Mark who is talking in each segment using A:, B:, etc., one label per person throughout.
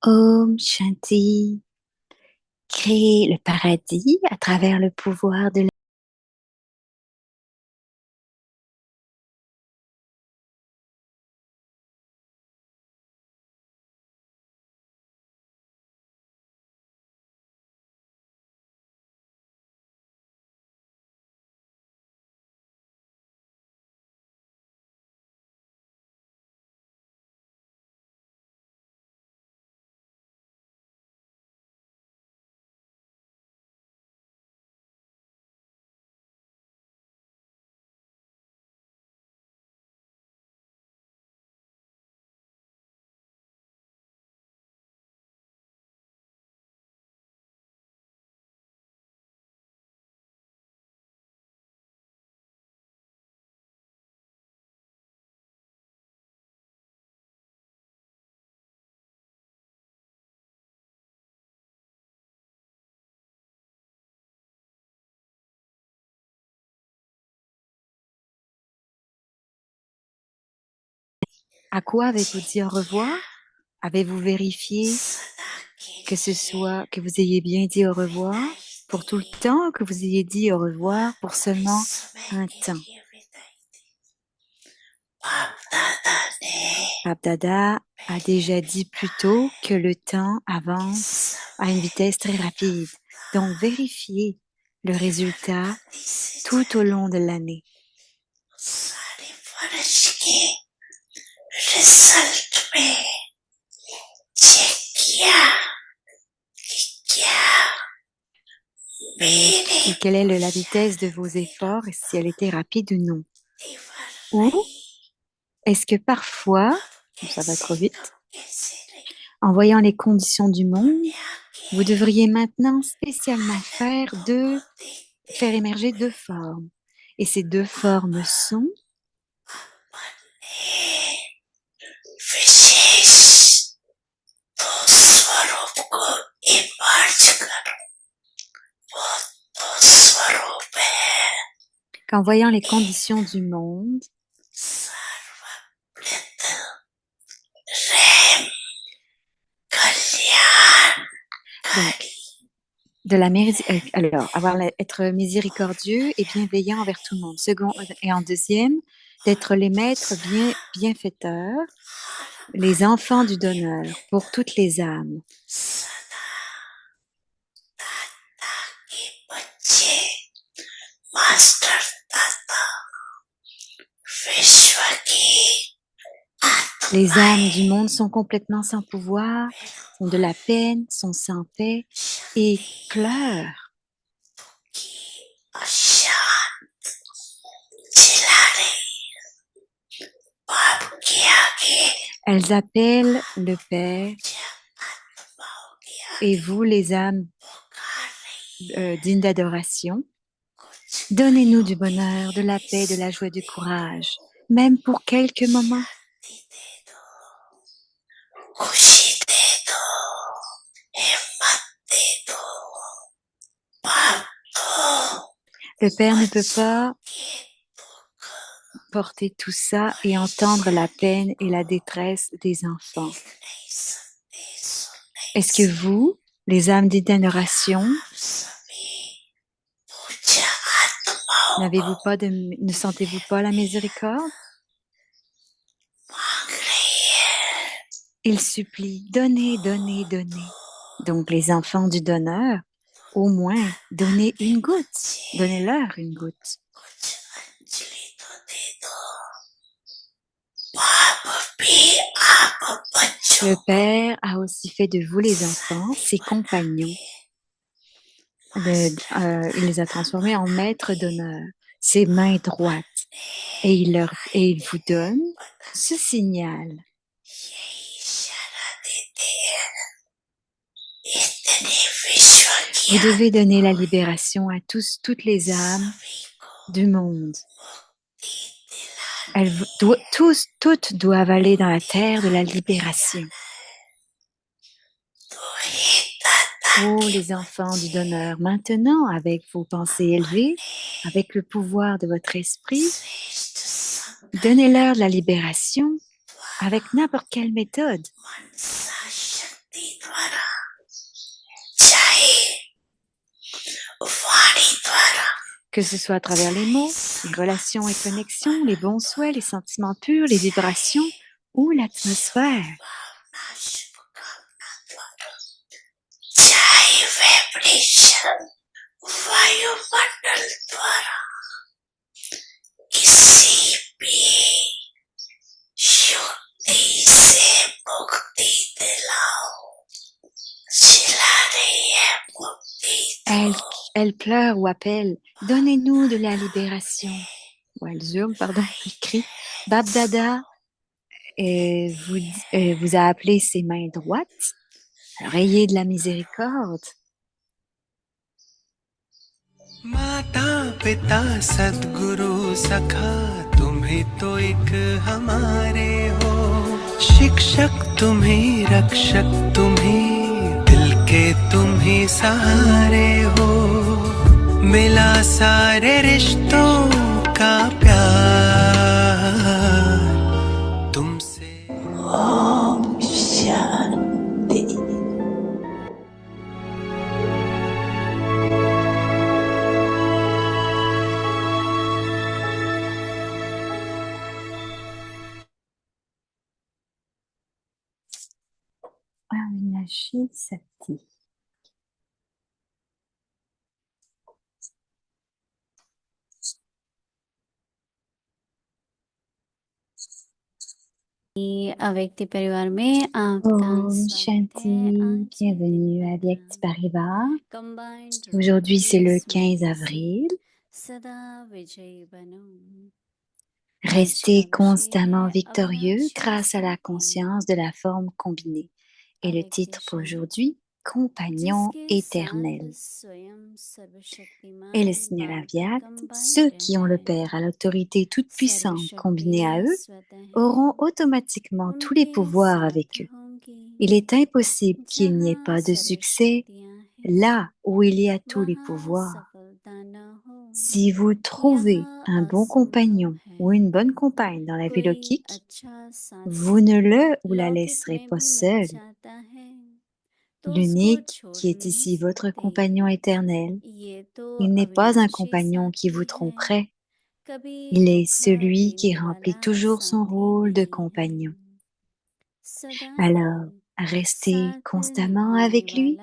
A: Om Shanti, créer le paradis à travers le pouvoir de la... À quoi avez-vous dit au revoir? Avez-vous vérifié que ce soit, que vous ayez bien dit au revoir pour tout le temps, que vous ayez dit au revoir pour seulement un temps? Bab Dada a déjà dit plus tôt que le temps avance à une vitesse très rapide. Donc, vérifiez le résultat tout au long de l'année. Et quelle est la vitesse de vos efforts et si elle était rapide ou non? Ou est-ce que parfois, ça va trop vite, en voyant les conditions du monde, vous devriez maintenant spécialement faire émerger deux formes. Et ces deux formes sont qu'en voyant les conditions du monde, donc, être miséricordieux et bienveillant envers tout le monde. Second, et en deuxième, d'être les maîtres bienfaiteurs, les enfants du donneur pour toutes les âmes. Les âmes du monde sont complètement sans pouvoir, ont de la peine, sont sans paix et pleurent. Elles appellent le Père et vous, les âmes dignes d'adoration, donnez-nous du bonheur, de la paix, de la joie, du courage, même pour quelques moments. Le Père ne peut pas porter tout ça et entendre la peine et la détresse des enfants. Est-ce que vous, les âmes d'adoration, ne sentez-vous pas la miséricorde? Il supplie, donnez, donnez, donnez. Donc les enfants du donneur, au moins, donnez une goutte. Donnez-leur une goutte. Le Père a aussi fait de vous les enfants, ses compagnons. Il les a transformés en maîtres d'honneur, ses mains droites. Et il vous donne ce signal. Vous devez donner la libération à toutes les âmes du monde. Toutes doivent aller dans la terre de la libération. Oh, les enfants du donneur, maintenant, avec vos pensées élevées, avec le pouvoir de votre esprit, donnez-leur de la libération avec n'importe quelle méthode. Que ce soit à travers les mots, les relations et connexions, les bons souhaits, les sentiments purs, les vibrations ou l'atmosphère. Elle, elle pleure ou appelle, donnez-nous de la libération. Ou elle hurle, pardon, elle crie. Bab Dada vous a appelé ses mains droites. Alors ayez de la miséricorde.
B: माता पिता सद्गुरु सखा तुम्हें तो एक हमारे हो शिक्षक तुम्हें रक्षक तुम्हें दिल के तुम्हें सहारे हो मिला सारे रिश्तों का प्यार तुमसे ओम Shanti
A: Avinashi Sati.
C: Avec tes परिवार में
A: Om Shanti, bienvenue à Vyakti Parivar. Aujourd'hui c'est le 15 avril. Restez constamment victorieux grâce à la conscience de la forme combinée. Et le titre pour aujourd'hui, Compagnon éternel. Et le signal Avyakt, ceux qui ont le Père à l'autorité toute-puissante combinée à eux auront automatiquement tous les pouvoirs avec eux. Il est impossible qu'il n'y ait pas de succès là où il y a tous les pouvoirs. Si vous trouvez un bon compagnon ou une bonne compagne dans la vie lokique, vous ne le ou la laisserez pas seul. L'unique qui est ici votre compagnon éternel, il n'est pas un compagnon qui vous tromperait. Il est celui qui remplit toujours son rôle de compagnon. Alors, restez constamment avec lui.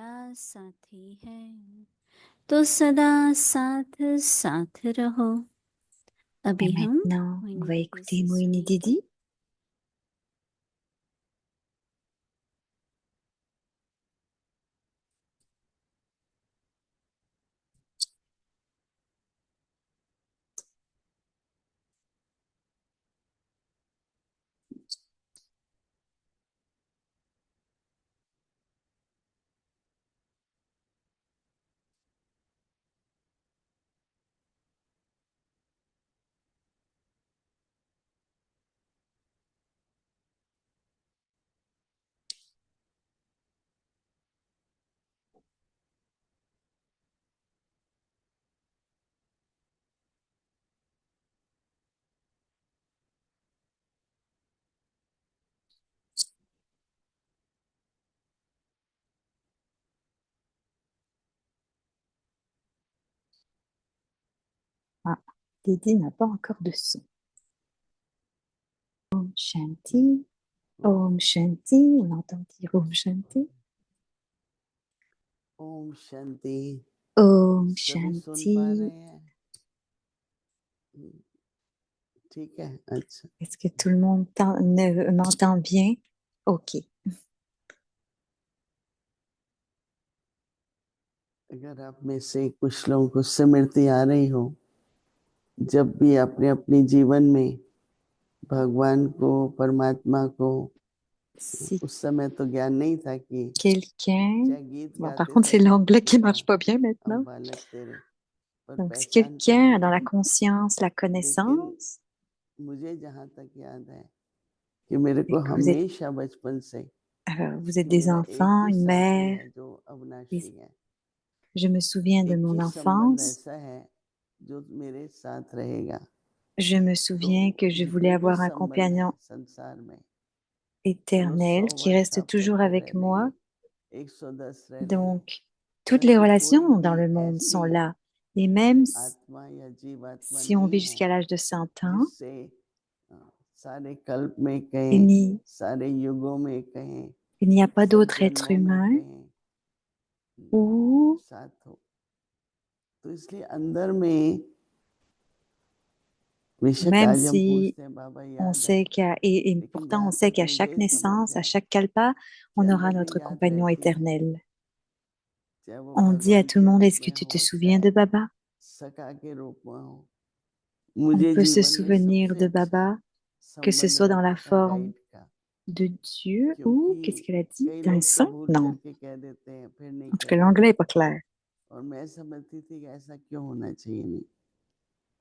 A: Et maintenant, on va écouter Mohini Didi. Ah, Didi n'a pas encore de son. Om Shanti, Om Shanti, on entend dire Om Shanti.
B: Om Shanti.
A: Om Shanti. Est-ce que tout le monde m'entend bien? Ok.
B: अगर आप में से कुछ लोगों को स्मृति आ रही हो जब भी अपने अपने जीवन में भगवान को परमात्मा को उस समय तो ज्ञान नहीं था कि
A: quelqu'un bon, par contre c'est l'anglais qui marche pas bien maintenant. Donc si quelqu'un a dans la conscience la connaissance
B: मुझे जहाँ तक याद है कि मेरे को हमेशा बचपन से
A: vous êtes des enfants, une mère. Je me souviens de mon enfance. Je me souviens que je voulais avoir un compagnon éternel qui reste toujours avec moi.
B: 110 रह रही है,
A: Donc, toutes les
B: परंतु कोई
A: relations dans
B: भी
A: le monde
B: ऐसी
A: sont là. Et même
B: आत्मा या जीवात्मा
A: si on
B: नहीं
A: vit
B: है
A: jusqu'à l'âge de 100 ans,
B: जिससे सारे कल्प में
A: il
B: कहें,
A: n'y
B: सारे युगों में कहें,
A: il n'y a pas
B: सब
A: d'autre être
B: जन्मों में
A: humain
B: कहें
A: où,
B: साथ हो। तो इसलिए अंदर में बेशक
A: même
B: आज हम
A: si
B: पूछते हैं बाबा
A: on
B: याद है,
A: sait et
B: लेकिन
A: pourtant on
B: जहाँ
A: sait
B: तक
A: qu'à
B: मुझे
A: chaque
B: समझ
A: naissance, à
B: है
A: chaque kalpa,
B: कि
A: on aura
B: अंदर में
A: notre
B: याद
A: compagnon
B: रहती है,
A: éternel.
B: चाहे वो
A: On dit à
B: भगवान
A: tout
B: के
A: le monde,
B: रूप
A: est-ce que
B: में
A: tu te
B: हो,
A: souviens
B: चाहे
A: de Baba?
B: सखा के रूप में हो।
A: On
B: मुझे
A: peut se
B: जीवन में
A: souvenir
B: सबसे
A: de
B: अच्छा
A: Baba, que ce
B: संबंध
A: soit dans
B: लगता
A: la
B: था
A: forme
B: गाइड का,
A: de Dieu ou, qu'est-ce
B: क्योंकि
A: qu'elle a dit?
B: कई
A: D'un
B: लोग तो
A: saint?
B: भूल
A: Non.
B: करके कह देते हैं, फिर नहीं
A: En tout cas,
B: कहते,
A: l'anglais est pas clair.
B: और मैं समझती थी कि ऐसा क्यों होना चाहिए। नहीं,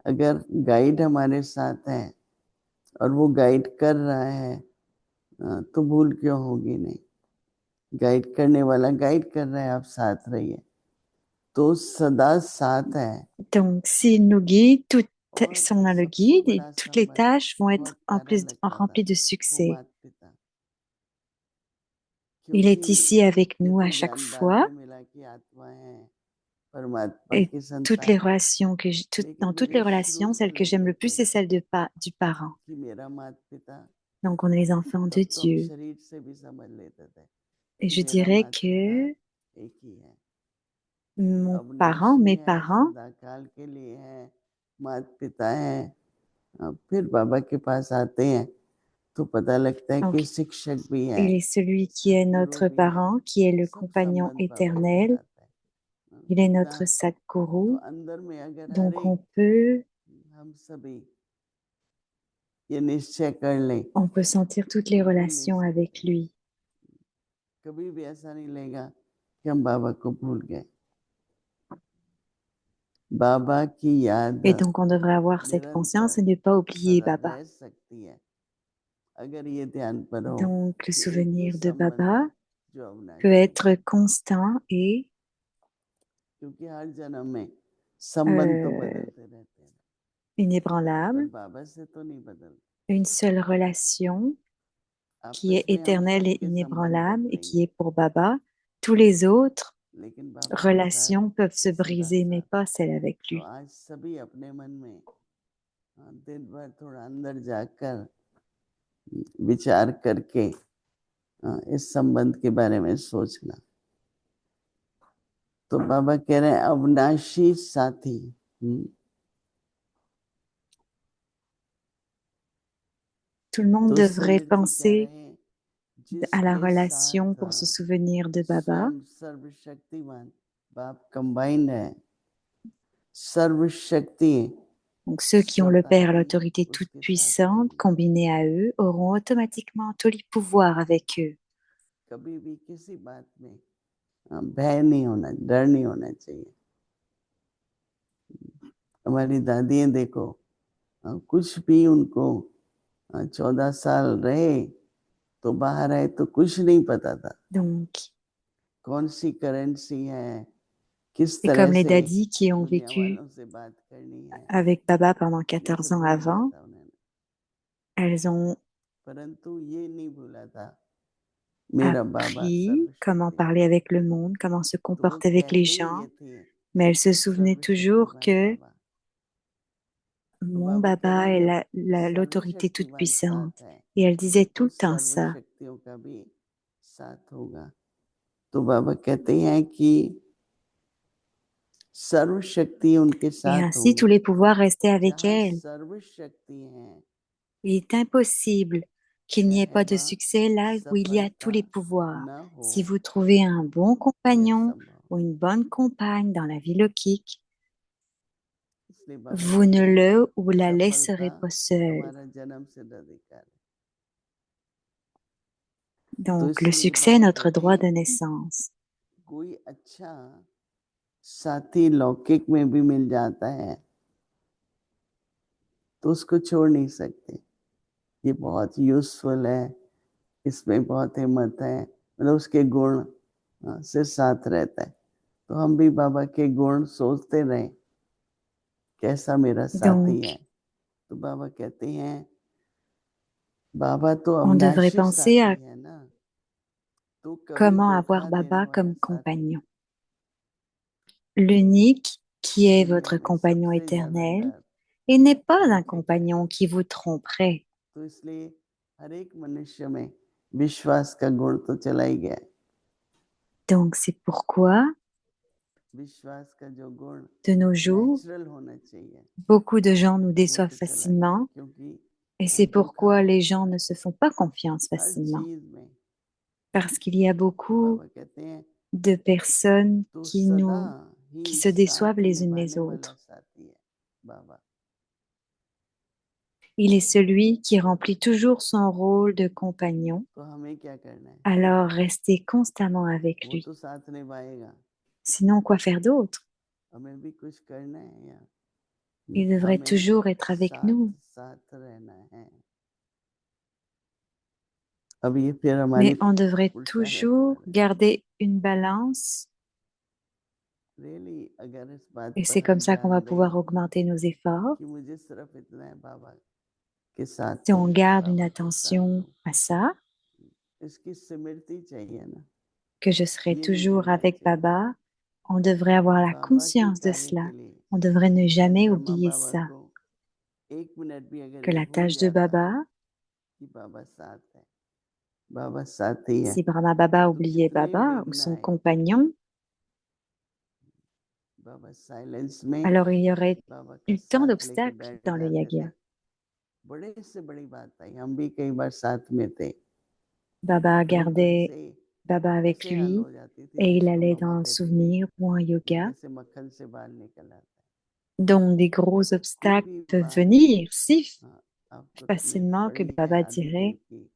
B: अगर गाइड हमारे साथ है और वो गाइड कर रहा है तो भूल क्यों होगी। नहीं, गाइड करने वाला गाइड कर रहा है, आप साथ रहिए, तो सदा साथ है।
A: Donc, s'il nous guide,
B: और
A: si on a le
B: सबसे
A: guide,
B: बड़ा
A: toutes les
B: संबंध
A: tâches vont être
B: बहुत प्यारा लगता था,
A: remplies de
B: वो
A: succès.
B: माता पिता,
A: Il est
B: क्योंकि
A: ici avec
B: ये
A: nous
B: तो
A: à chaque
B: ज्ञान बाद
A: fois
B: में मिला कि आत्मा है, परमात्मा
A: et
B: की
A: toutes les
B: संतान,
A: relations dans
B: लेकिन
A: toutes les
B: मेरे शुरू
A: relations,
B: से
A: celle que j'aime
B: लेके
A: le plus, c'est celle du parent.
B: कि मेरा माता पिता,
A: Donc, on est les enfants de
B: तब तो हम
A: Dieu.
B: शरीर से भी समझ लेते थे
A: Et
B: कि
A: je
B: मेरा
A: dirais
B: माता पिता
A: que
B: एक ही है,
A: mes
B: अविनाशी है,
A: parents,
B: सदाकाल के लिए है, माता पिता है। फिर बाबा के पास आते हैं तो पता लगता है कि
A: donc,
B: शिक्षक भी है,
A: il est celui qui est
B: सदगुरु
A: notre
B: भी है,
A: parent, qui est le
B: सब
A: compagnon
B: संबंध बाबा के
A: éternel.
B: साथ है।
A: Il est
B: कितना
A: notre
B: तो
A: Sadguru.
B: अंदर में अगर हर
A: Donc,
B: एक हम सभी ये निश्चय कर लें,
A: on peut sentir toutes
B: तो
A: les
B: भूल नहीं
A: relations avec
B: सकते,
A: lui.
B: कभी भी ऐसा नहीं लगेगा कि हम बाबा को भूल गए। बाबा की याद
A: Et donc, on devrait avoir cette conscience et
B: निरंतर
A: ne pas oublier
B: सदा
A: Baba.
B: रह सकती है, अगर ये ध्यान पर हो
A: Donc, le
B: कि एक ही
A: souvenir de
B: संबंध
A: Baba
B: है जो
A: peut
B: अविनाशी है,
A: être constant et
B: क्योंकि हर जन्म में संबंध तो बदलते रहते हैं, पर
A: inébranlable,
B: बाबा से तो नहीं बदलते।
A: une seule relation qui est
B: आपस में हम
A: éternelle et
B: सबके संबंध
A: inébranlable et qui
B: बदलेंगे,
A: est pour Baba. Tous les autres
B: लेकिन बाबा के साथ
A: relations peuvent se
B: सदा
A: briser, mais
B: साथ।
A: pas celle avec
B: तो
A: lui.
B: आज सभी अपने मन में दिन भर थोड़ा अंदर जाकर विचार करके इस संबंध के बारे में सोचना। तो बाबा कह रहे हैं अविनाशी साथी।
A: Tout le monde
B: तो
A: devrait
B: सिमरती कह
A: penser
B: रहे हैं
A: à la
B: जिसके
A: relation
B: साथ
A: pour se souvenir de Baba.
B: स्वयं सर्वशक्तिमान बाप कंबाइंड है, सर्वशक्ति
A: Donc, ceux qui ont le
B: सत्ता
A: Père,
B: भी
A: l'autorité toute
B: उसके साथ
A: puissante,
B: रहेगी।
A: combinée à eux, auront automatiquement tous les pouvoirs avec eux.
B: कभी भी किसी बात में भय नहीं होना, डर नहीं होना चाहिए। हमारी दादी देखो, कुछ भी उनको 14 साल रहे तो बाहर आए तो कुछ नहीं पता था,
A: Donc,
B: कौन सी करेंसी है, किस
A: c'est
B: तरह
A: comme les
B: से
A: daddies qui ont
B: दुनिया
A: vécu
B: वालों से बात करनी है,
A: avec Baba pendant
B: ये सब
A: 14 ans
B: भूल लिया
A: avant.
B: था उन्होंने,
A: Elles ont
B: परंतु ये नहीं भूला था मेरा बाबा
A: appris comment
B: सर्वशक्तिमान।
A: parler avec le monde, comment se
B: तो वो
A: comporter avec les
B: कहते ही
A: gens,
B: ये थे
A: mais elles se
B: कि
A: souvenaient toujours
B: सर्वशक्तिमान
A: que
B: बाबा। तो
A: mon
B: बाबा कह रहे
A: Baba
B: हैं
A: est
B: जब
A: l'autorité toute
B: सर्वशक्तिमान
A: puissante.
B: साथ है
A: Et elle disait tout
B: तो
A: le temps
B: सर्व
A: ça.
B: शक्तियों का भी साथ होगा। तो बाबा कहते हैं कि सर्व शक्ति उनके
A: Et
B: साथ
A: ainsi, tous
B: होगी।
A: les pouvoirs restaient avec
B: जहाँ
A: elle.
B: सर्व शक्ति है
A: Il est impossible qu'il n'y ait
B: चाहे
A: pas de
B: वहाँ
A: succès là où il y a tous
B: सफलता
A: les pouvoirs.
B: न हो,
A: Si vous trouvez un bon
B: ये
A: compagnon
B: असंभव।
A: ou une bonne compagne dans la vie lokique,
B: इसलिए बाबा
A: vous ne
B: कहते हैं
A: le ou la
B: सफलता
A: laisserez pas seul.
B: हमारा जन्म सिद्ध अधिकार है। तो
A: Donc, le
B: इसलिए
A: succès est
B: बाबा
A: notre
B: कहते
A: droit
B: हैं
A: de naissance.
B: कोई अच्छा साथी लौकिक में भी मिल जाता है तो उसको छोड़ नहीं सकते, ये बहुत यूजफुल है, इसमें बहुत हिम्मत है, मतलब उसके गुण से साथ रहता है। तो हम भी बाबा के गुण सोचते रहें कैसा मेरा साथी है।
A: Donc,
B: तो बाबा कहते हैं बाबा तो
A: on devrait
B: अविनाशी
A: penser à
B: साथी है ना, तो कभी
A: comment avoir
B: धोखा देने
A: Baba
B: वाला
A: comme
B: साथी
A: compagnon. L'unique qui est
B: दुनिया
A: votre
B: में
A: compagnon
B: सबसे ज्यादा
A: éternel
B: डर
A: et n'est pas un
B: धोखे का है।
A: compagnon qui vous tromperait.
B: तो इसलिए हर एक मनुष्य में विश्वास का गुण तो चला ही गया है।
A: Donc c'est pourquoi,
B: विश्वास का जो गुण
A: de nos jours,
B: नेचुरल होना चाहिए
A: beaucoup de gens nous
B: वो
A: déçoivent
B: तो चला गया है,
A: facilement
B: क्योंकि
A: et c'est
B: धोखा
A: pourquoi les gens ne se font pas confiance
B: हर
A: facilement.
B: चीज में।
A: Parce qu'il y a
B: तो
A: beaucoup
B: बाबा कहते हैं
A: de personnes
B: तो
A: qui
B: सदा
A: qui
B: ही
A: se déçoivent
B: साथ
A: les unes les
B: निभाने वाला
A: autres.
B: साथी है बाबा।
A: Il est celui qui remplit toujours son rôle de compagnon,
B: तो हमें क्या करना है?
A: alors restez constamment avec
B: वो
A: lui.
B: तो साथ निभाएगा,
A: Sinon, quoi faire d'autre?
B: हमें भी कुछ करना है या
A: Il devrait
B: हमें
A: toujours être avec
B: साथ
A: nous.
B: साथ रहना है। अब ये फिर हमारी
A: Mais on devrait
B: उल्टा रहता
A: toujours
B: है।
A: garder une balance
B: रियली अगर इस बात
A: et
B: पर
A: c'est comme
B: हम
A: ça qu'on
B: ध्यान
A: va
B: दें
A: pouvoir augmenter nos efforts.
B: कि मुझे सिर्फ इतना है बाबा के साथ
A: Si
B: हूँ,
A: on garde une
B: बाबा के साथ
A: attention
B: हूँ,
A: à ça,
B: इसकी स्मृति चाहिए ना।
A: que je serai
B: ये नहीं
A: toujours
B: भूलना
A: avec
B: चाहिए
A: Baba, on devrait avoir la
B: बाबा के
A: conscience de
B: कार्य
A: cela.
B: के लिए।
A: On devrait ne
B: शायद
A: jamais
B: ब्रह्मा
A: oublier
B: बाबा
A: ça,
B: को एक मिनट भी अगर
A: que
B: ये
A: la
B: भूल
A: tâche de
B: जाता
A: Baba,
B: कि बाबा साथ है, बाबा साथ ही है,
A: si Brahma Baba
B: तो
A: oubliait
B: कितने
A: Baba ou
B: विघ्न
A: son
B: आए।
A: compagnon,
B: बाबा साइलेंस में
A: alors il y aurait
B: बाबा का
A: eu tant
B: साथ लेके
A: d'obstacles
B: बैठ
A: dans le
B: जाते थे।
A: yagya.
B: बड़े से बड़ी बात आई, हम भी कई बार साथ में थे,
A: Baba
B: तो
A: gardait
B: ऐसे
A: Baba avec
B: ऐसे हाल
A: lui
B: हो जाती थी
A: et
B: तो
A: il
B: उसको
A: allait
B: बाबा
A: dans le
B: कहते थे
A: souvenir ou en
B: ये
A: yoga.
B: जैसे मक्खन से बाल निकल आता है।
A: Donc des gros
B: कोई
A: obstacles
B: भी
A: peuvent
B: बात,
A: venir si
B: हाँ, आपको तुम्हें
A: facilement que
B: पढ़ी है
A: Baba
B: आदिदेव
A: dirait
B: की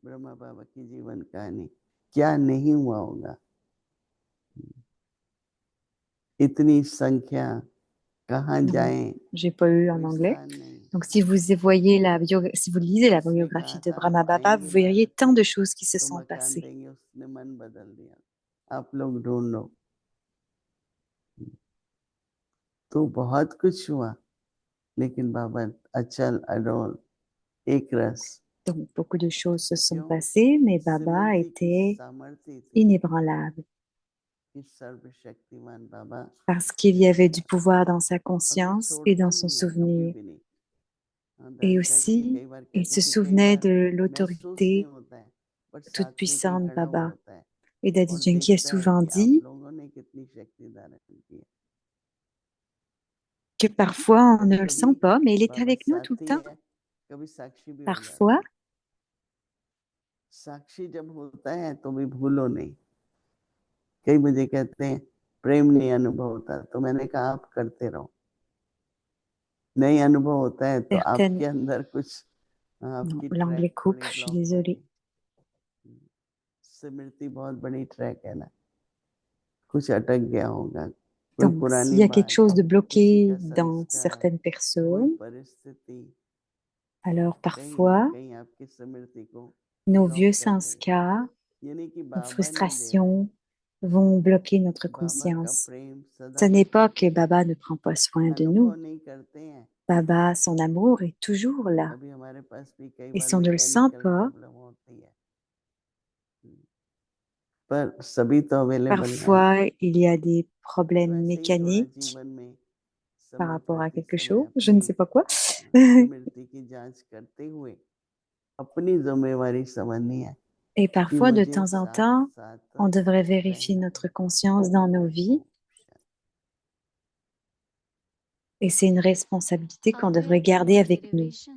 B: ब्रह्मा बाबा की जीवन कहानी, क्या नहीं हुआ होगा। इतनी संख्या कहाँ
A: non,
B: जाए
A: j'ai pas eu en
B: कोई
A: anglais.
B: स्थान नहीं।
A: Donc, si vous voyez si vous lisez la
B: उसने कहा
A: biographie de
B: था
A: Brahma
B: आप
A: Baba, vous
B: आएंगे
A: verriez
B: भारत
A: tant
B: में
A: de choses qui se
B: तो
A: sont
B: मकान
A: passées.
B: देंगे, उसने मन बदल दिया, आप लोग ढूंढ लो। तो बहुत कुछ हुआ, लेकिन बाबा अचल अडोल एक रस।
A: Donc, beaucoup de choses se sont
B: क्यों?
A: passées, mais Baba
B: स्मृति की
A: était
B: सामर्थ्य थी
A: inébranlable
B: कि सर्वशक्तिमान बाबा
A: parce qu'il y avait du pouvoir dans sa
B: और वो
A: conscience et
B: छोड़ता
A: dans son
B: नहीं है कभी
A: souvenir.
B: भी नहीं।
A: Et
B: दादी जान की
A: aussi,
B: कई बार
A: il
B: कहती
A: se
B: थी कई
A: souvenait
B: बार
A: de
B: महसूस नहीं
A: l'autorité
B: होता है, पर
A: toute
B: साथ में कोई
A: puissante de
B: खड़ा हुआ
A: Baba.
B: होता है
A: Et Daddy
B: और
A: Janki a
B: देखता है
A: souvent
B: कि आप
A: dit
B: लोगों ने कितनी शक्ति धारण की है।
A: que parfois on ne
B: कभी
A: le
B: कभी
A: sent pas, mais il est
B: बाबा
A: avec nous tout le
B: साथी
A: temps.
B: है, कभी साक्षी भी हो
A: Parfois,
B: जाता है। साक्षी जब होता है तो भी भूलो नहीं। कई मुझे कहते हैं प्रेम नहीं अनुभव होता, तो मैंने कहा आप करते रहो, नहीं अनुभव होता है तो
A: certaines...
B: आपके अंदर कुछ
A: Non,
B: आपकी
A: l'anglais
B: ट्रैक
A: coupe,
B: थोड़ी
A: je suis
B: ब्लॉक
A: désolée.
B: होगी। स्मृति बहुत बड़ी ट्रैक है ना, कुछ अटक गया होगा, कोई
A: Donc, s'il
B: पुरानी
A: y a quelque
B: बात,
A: chose de
B: किसी
A: bloqué
B: का
A: dans
B: संस्कार,
A: certaines
B: कोई
A: personnes,
B: परिस्थिति
A: alors
B: कहीं ना
A: parfois,
B: कहीं आपकी स्मृति को
A: nos
B: ब्लॉक
A: vieux
B: कर देगा।
A: sanskars,
B: यानी कि
A: nos
B: बाबा नहीं दे रहे,
A: frustrations vont bloquer notre
B: बाबा का
A: conscience.
B: प्रेम
A: Ce
B: सदा
A: n'est pas que Baba ne prend pas soin de
B: अनुभव
A: nous.
B: नहीं करते हैं।
A: Baba, son amour est toujours là.
B: अभी हमारे पास भी कई
A: Et
B: बार
A: si on ne le sent
B: mechanical
A: pas,
B: problem होती है, पर सभी तो अवेलेबल है ना।
A: parfois il y a des
B: तो
A: problèmes
B: ऐसे ही थोड़ा
A: mécaniques
B: जीवन में
A: par
B: समय
A: rapport à
B: प्रति
A: quelque
B: समय
A: chose, je ne
B: अपनी
A: sais pas quoi.
B: स्मृति की जांच करते हुए अपनी जिम्मेवारी समझनी है
A: Et
B: कि
A: parfois, de
B: मुझे
A: temps en
B: साथ
A: temps,
B: साथ
A: on devrait vérifier
B: रहना
A: notre
B: है।
A: conscience dans nos vies. Et c'est une responsabilité qu'on devrait
C: अव्यक्त
A: garder
C: मुरली
A: avec nous.
C: रिविजन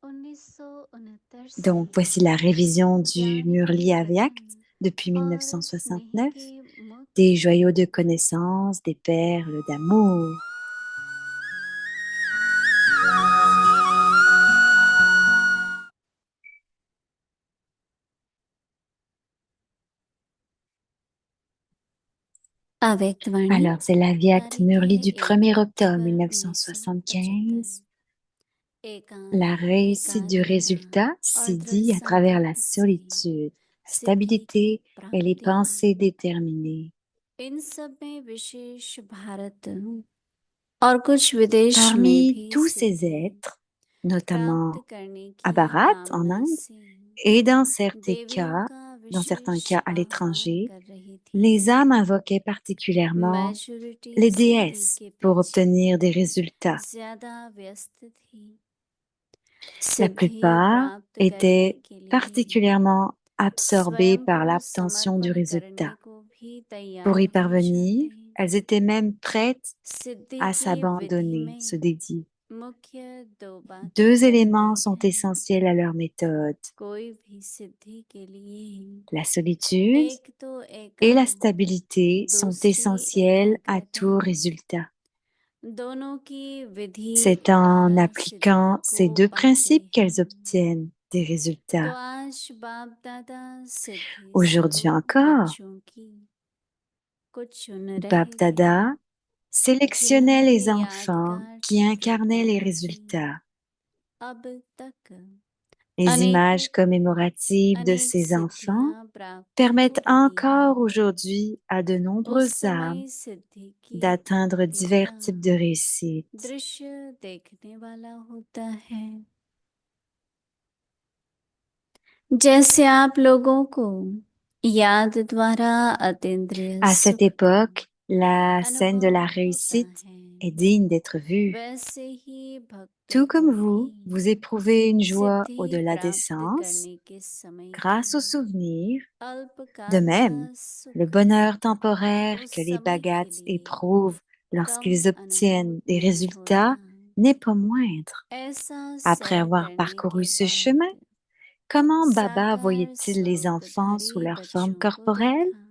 C: 1969 से
A: Donc, voici la révision du
C: ज्ञान के
A: Murli Avyakt
C: प्रथम
A: depuis
C: और स्नेह
A: 1969,
C: के
A: des
C: मुख्य
A: joyaux de connaissances, des perles d'amour.
C: अव्यक्त वाणी
A: Alors, c'est l'Avyakt
C: तारीख
A: Murli
C: है
A: du
C: 1
A: 1er octobre
C: अक्टूबर
A: 1975.
C: 1975
A: La
C: एकांत
A: réussite du
C: एकाग्रता
A: résultat
C: और
A: s'est
C: दृढ़
A: dit à travers la
C: संकल्प से
A: solitude, la
C: सिद्धि की
A: stabilité et les
C: प्राप्ति।
A: pensées déterminées.
C: इन सब में विशेष भारत और कुछ विदेश में
A: Parmi
C: भी
A: tous ces
C: सिद्धि
A: êtres, notamment
C: प्राप्त करने
A: à
C: की
A: Bharat en
C: कामना
A: Inde,
C: से
A: et dans certains
C: देवियों
A: cas
C: का
A: dans certains
C: विशेष
A: cas à
C: आहार
A: l'étranger,
C: कर रही थी।
A: les âmes invoquaient particulièrement
C: maturity
A: les
C: सिद्धि
A: déesses
C: के
A: pour
C: पीछे
A: obtenir des résultats.
C: ज्यादा व्यस्त थी।
A: La
C: सिद्धि
A: plupart
C: प्राप्त करने
A: étaient
C: के लिए
A: particulièrement absorbées
C: स्वयं
A: par
C: को
A: l'obtention du
C: समर्पण करने
A: résultat.
C: को भी
A: Pour
C: तैयार
A: y
C: हो
A: parvenir,
C: जाते हैं।
A: elles étaient même prêtes
C: सिद्धि
A: à
C: की विधि
A: s'abandonner, se
C: में
A: dédier.
C: मुख्य दो बातें
A: 2 éléments
C: रहती
A: sont
C: हैं।
A: essentiels à leur méthode,
C: कोई भी सिद्धि के लिए
A: la solitude
C: एक तो
A: et la
C: एकांत,
A: stabilité sont
C: दूसरी
A: essentielles à
C: एकाग्रता।
A: tout résultat.
C: दोनों की विधि
A: C'est en
C: द्वारा सिद्धि
A: appliquant ces
C: को
A: 2
C: पाते
A: principes qu'elles
C: हैं।
A: obtiennent des
C: तो
A: résultats.
C: आज बाप दादा सिद्धि
A: Aujourd'hui
C: स्वरूप
A: encore,
C: बच्चों की कुछ चुन
A: Bap
C: रहे थे,
A: Dada sélectionnait
C: जिन्होंने
A: les enfants
C: यादगार
A: qui
C: चित्र
A: incarnaient les
C: द्वारा भी
A: résultats.
C: अब तक
A: Les
C: अनेकों
A: images commémoratives de
C: अनेक
A: ces enfants
C: सिद्धियां प्राप्त हो
A: permettent
C: रही
A: encore
C: हैं।
A: aujourd'hui à de
C: उस
A: nombreuses âmes
C: समय सिद्धि की
A: d'atteindre
C: प्राप्ति
A: divers
C: का
A: types de réussites.
C: दृश्य देखने वाला होता है। जैसे आप लोगों को याद द्वारा अतीन्द्रिय
A: À cette
C: सुख का
A: époque, la scène de
C: अनुभव
A: la
C: होता
A: réussite est
C: है,
A: digne d'être vue.
C: वैसे ही भक्तों
A: Tout
C: को
A: comme
C: भी
A: vous éprouvez une joie
C: सिद्धि
A: au-delà des
C: प्राप्त
A: sens
C: करने के समय के
A: grâce aux souvenirs. De
C: अल्पकाल का
A: même, le
C: सुख
A: bonheur temporaire
C: उस
A: que les
C: समय के
A: Bhagats
C: लिए
A: éprouvent
C: कम
A: lorsqu'ils obtiennent
C: अनुभूत
A: des
C: नहीं
A: résultats
C: होता।
A: n'est pas moindre.
C: ऐसा
A: Après
C: सैर
A: avoir
C: करने
A: parcouru
C: के
A: ce chemin,
C: बाद
A: comment Baba
C: साकार
A: voyait-il les enfants sous
C: स्वरूपधारी
A: leur forme
C: बच्चों को
A: corporelle?
C: देखा।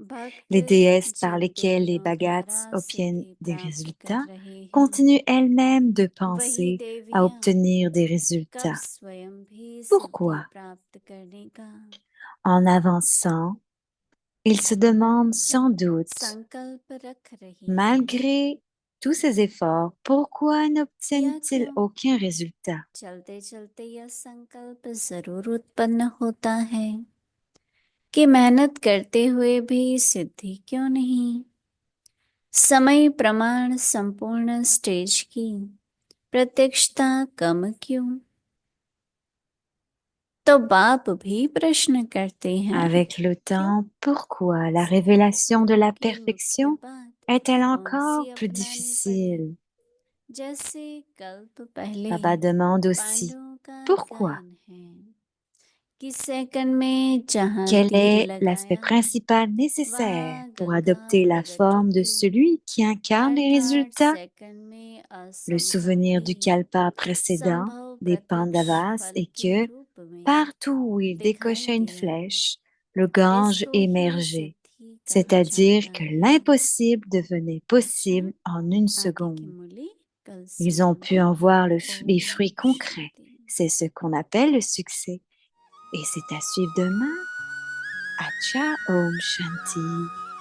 C: भक्त
A: Les déesses par
C: जिन
A: lesquelles les
C: देवियों
A: Bhagats
C: द्वारा
A: obtiennent
C: सिद्धि
A: des
C: प्राप्त कर
A: résultats
C: रहे हैं,
A: continuent elles-mêmes de
C: वही
A: penser à
C: देवियां
A: obtenir des
C: कब
A: résultats.
C: स्वयं भी सिद्धि
A: Pourquoi?
C: प्राप्त करने का
A: En avançant, ils se demandent sans doute,
C: संकल्प रख रही हैं,
A: malgré tous ces efforts, pourquoi
C: या
A: n'obtiennent-ils
C: क्यों
A: aucun résultat?
C: चलते चलते यह संकल्प जरूर उत्पन्न होता है कि मेहनत करते हुए भी सिद्धि क्यों नहीं। समय प्रमाण संपूर्ण स्टेज की प्रत्यक्षता कम क्यों। तो बाप भी प्रश्न करते हैं,
A: Avec le
C: क्यों
A: temps, pourquoi la révélation de la
C: की मुख्य
A: perfection
C: बात
A: est-elle
C: कौन सी
A: encore plus
C: अपनानी पड़े।
A: difficile?
C: जैसे कल्प पहले
A: Baba demande aussi,
C: पांडवों का
A: pourquoi?
C: गान है कि सेकंड में जहां
A: Quel
C: तीर
A: est l'aspect
C: लगाया
A: principal nécessaire
C: वहां
A: pour
C: गंगा
A: adopter la
C: प्रकट
A: forme de
C: हुई।
A: celui qui incarne les
C: अर्थात
A: résultats?
C: सेकंड में
A: Le
C: असंभव
A: souvenir
C: भी
A: du kalpa précédent
C: संभव
A: des
C: प्रत्यक्ष
A: Pandavas
C: फल
A: est
C: के
A: que
C: रूप में
A: partout où il
C: दिखाई
A: décochait une
C: दिया।
A: flèche, le Gange
C: इसको ही
A: émergeait,
C: सिद्धि कहा
A: c'est-à-dire
C: जाता
A: que
C: है।
A: l'impossible devenait
C: अच्छा,
A: possible en une
C: आगे की
A: seconde.
C: मूली कल
A: Ils ont pu
C: सुनेंगे।
A: en voir les
C: ओम
A: fruits concrets.
C: शांति।
A: C'est ce qu'on appelle le succès. Et c'est à suivre demain. Acha Om Shanti.